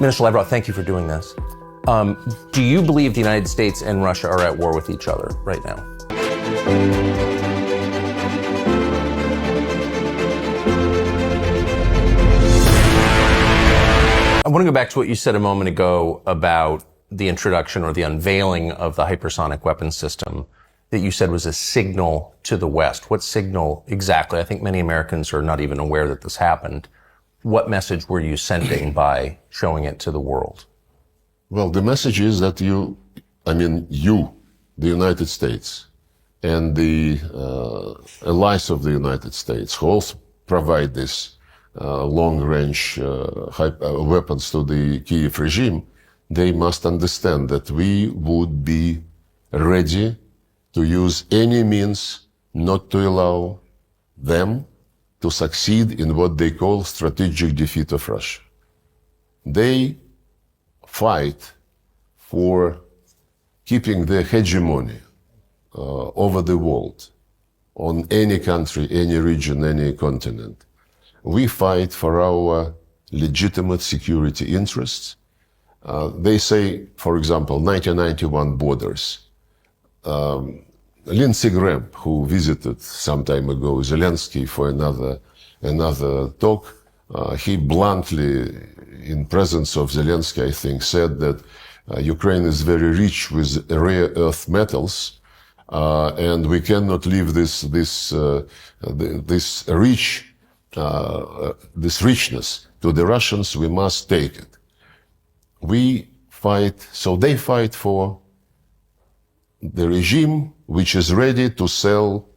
Minister Lavrov, thank you for doing this. Do you believe the United States and Russia are at war with each other right now? I want to go back to what you said a moment ago about the introduction or the unveiling of the hypersonic weapons system that you said was a signal to the West. What signal exactly? I think many Americans are not even aware that this happened. What message were you sending by showing it to the world? Well, the message is that you, the United States, and the allies of the United States, who also provide this long-range weapons to the Kyiv regime, they must understand that we would be ready to use any means not to allow them to succeed in what they call strategic defeat of Russia. They fight for keeping their hegemony over the world, on any country, any region, any continent. We fight for our legitimate security interests. They say, for example, 1991 borders. Lindsey Graham, who visited some time ago Zelensky for another talk, he bluntly, in presence of Zelensky, I think, said that Ukraine is very rich with rare earth metals, and we cannot leave this richness to the Russians. We must take it. We fight, so they fight for the regime which is ready to sell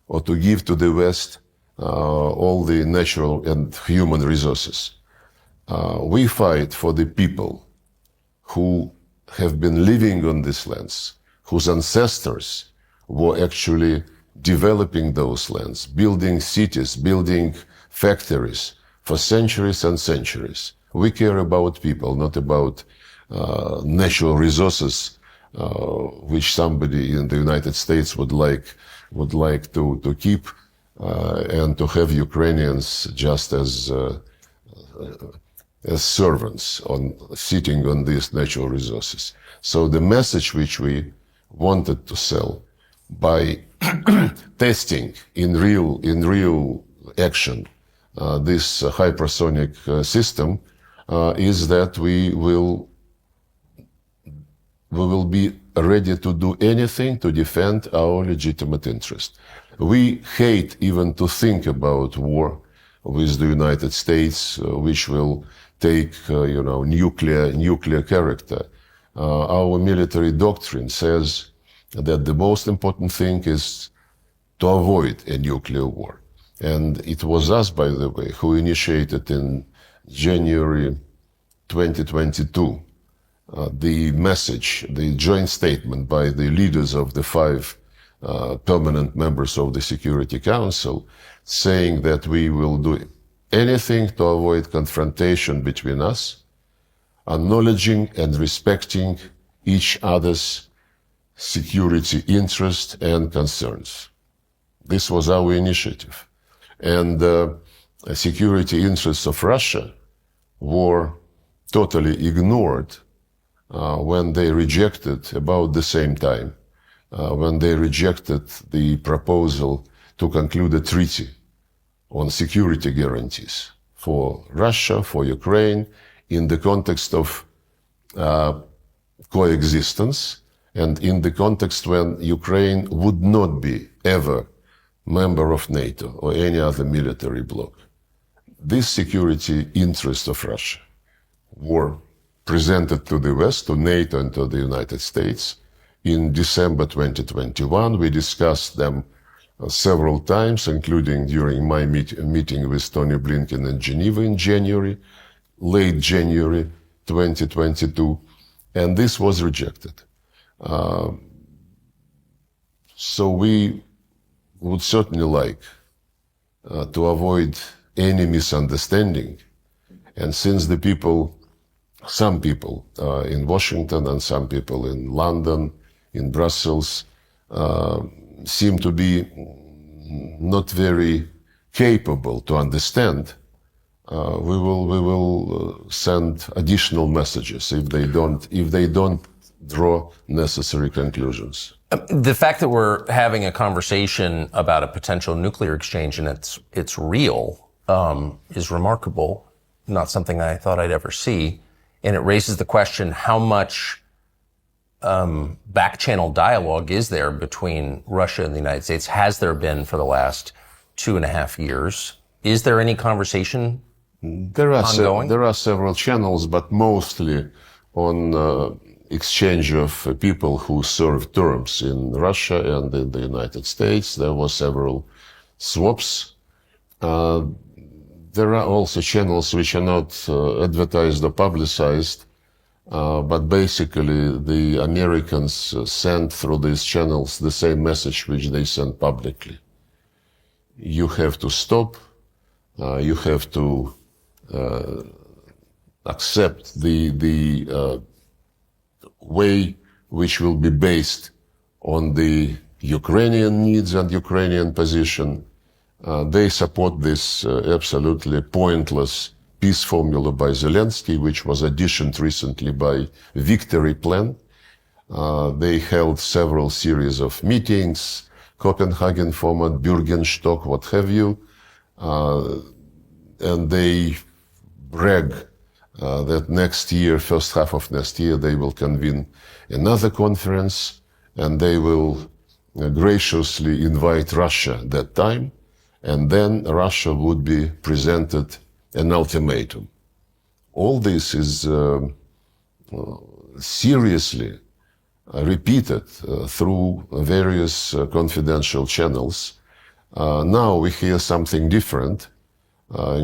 or to give to the West all the natural and human resources. We fight for the people who have been living on these lands, whose ancestors were actually developing those lands, building cities, building factories for centuries and centuries. We care about people, not about natural resources, which somebody in the United States would like to keep and to have Ukrainians just as servants sitting on these natural resources. So the message which we wanted to sell by testing in real action this hypersonic system is that we will be ready to do anything to defend our legitimate interest. We hate even to think about war with the United States, which will take, nuclear character. Our military doctrine says that the most important thing is to avoid a nuclear war. And it was us, by the way, who initiated in January 2022 the message, the joint statement by the leaders of the 5 permanent members of the Security Council, saying that we will do anything to avoid confrontation between us, acknowledging and respecting each other's security interests and concerns. This was our initiative. And the security interests of Russia were totally ignored when they rejected, about the same time, when they rejected the proposal to conclude a treaty on security guarantees for Russia, for Ukraine, in the context of coexistence and in the context when Ukraine would not be ever member of NATO or any other military bloc. This security interests of Russia were presented to the West, to NATO and to the United States. In December 2021, we discussed them several times, including during my meeting with Tony Blinken in Geneva in January, late January 2022, and this was rejected. So we would certainly like to avoid any misunderstanding. And since the people, some people in Washington and some people in London, in Brussels, seem to be not very capable to understand we will send additional messages if they don't draw necessary conclusions. The fact that we're having a conversation about a potential nuclear exchange and it's real is remarkable. Not something I thought I'd ever see, and it raises the question: how much back-channel dialogue is there between Russia and the United States? Has there been for the last 2.5 years? Is there any conversation ongoing? There are several channels, but mostly on exchange of people who served terms in Russia and in the United States. There were several swaps. There are also channels which are not advertised or publicized, but basically the Americans send through these channels the same message which they send publicly. You have to stop. You have to accept the way which will be based on the Ukrainian needs and Ukrainian position. They support this absolutely pointless peace formula by Zelensky, which was additioned recently by Victory Plan. They held several series of meetings, Copenhagen format, Bürgenstock, what have you, and they brag that next year, first half of next year, they will convene another conference, and they will graciously invite Russia that time, and then Russia would be presented an ultimatum. All this is seriously repeated through various confidential channels. Now we hear something different,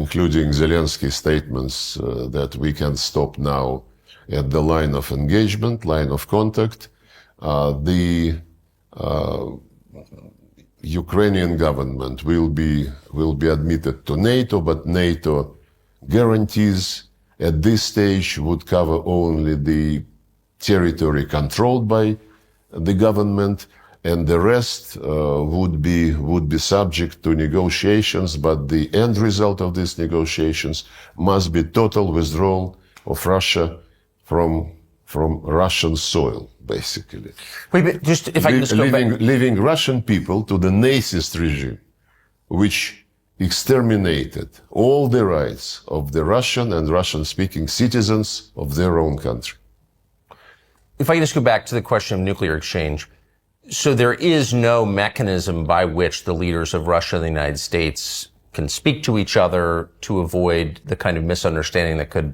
including Zelensky's statements that we can stop now at the line of engagement, line of contact. The Ukrainian government will be admitted to NATO, but NATO guarantees at this stage would cover only the territory controlled by the government, and the rest would be subject to negotiations, but the end result of these negotiations must be total withdrawal of Russia from Russian soil, basically. Wait, but just if I can just go back. Leaving Russian people to the Nazist regime, which exterminated all the rights of the Russian and Russian-speaking citizens of their own country. If I can just go back to the question of nuclear exchange. So there is no mechanism by which the leaders of Russia and the United States can speak to each other to avoid the kind of misunderstanding that could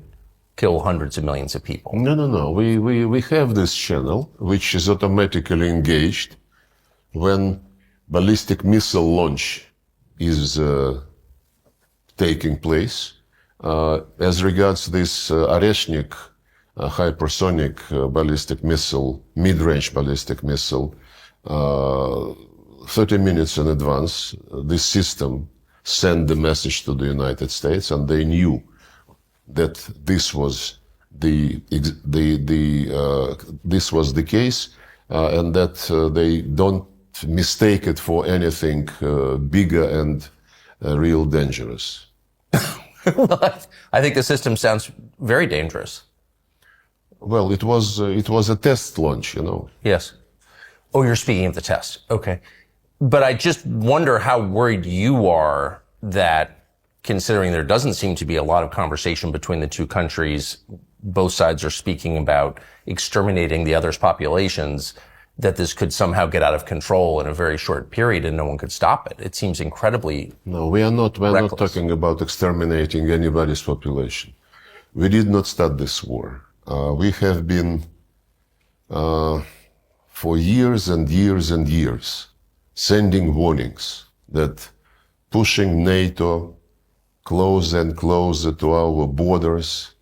kill hundreds of millions of people. No. We have this channel, which is automatically engaged when ballistic missile launch is taking place. As regards this Oreshnik hypersonic ballistic missile, mid-range ballistic missile, 30 minutes in advance, this system sent the message to the United States, and they knew that this was the case, and that they don't mistake it for anything bigger and real dangerous. Well, I think the system sounds very dangerous. Well, it was a test launch, you know. Yes. Oh, you're speaking of the test. Okay. But I just wonder how worried you are that, considering there doesn't seem to be a lot of conversation between the two countries, both sides are speaking about exterminating the other's populations, that this could somehow get out of control in a very short period and no one could stop it. It seems incredibly No, we're not talking about exterminating anybody's population. We did not start this war. We have been, for years and years and years, sending warnings that pushing NATO closer and closer to our borders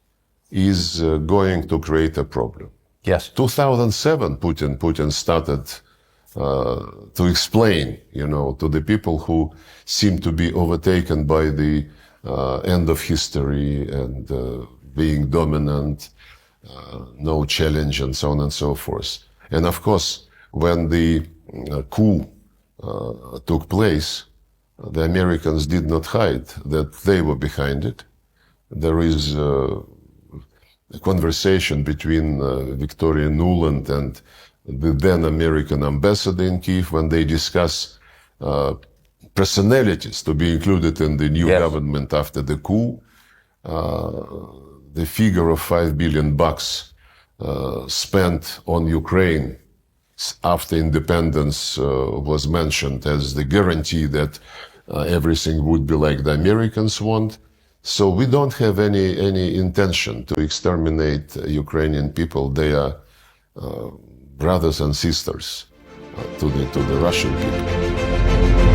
is going to create a problem. Yes. 2007, Putin started to explain, you know, to the people who seem to be overtaken by the end of history and being dominant, no challenge, and so on and so forth. And of course, when the coup took place, the Americans did not hide that they were behind it. there is a conversation between Victoria Nuland and the then American ambassador in Kiev when they discuss personalities to be included in the new government after the coup. The figure of $5 billion spent on Ukraine after independence was mentioned as the guarantee that everything would be like the Americans want. So we don't have any intention to exterminate Ukrainian people. They are brothers and sisters to the Russian people.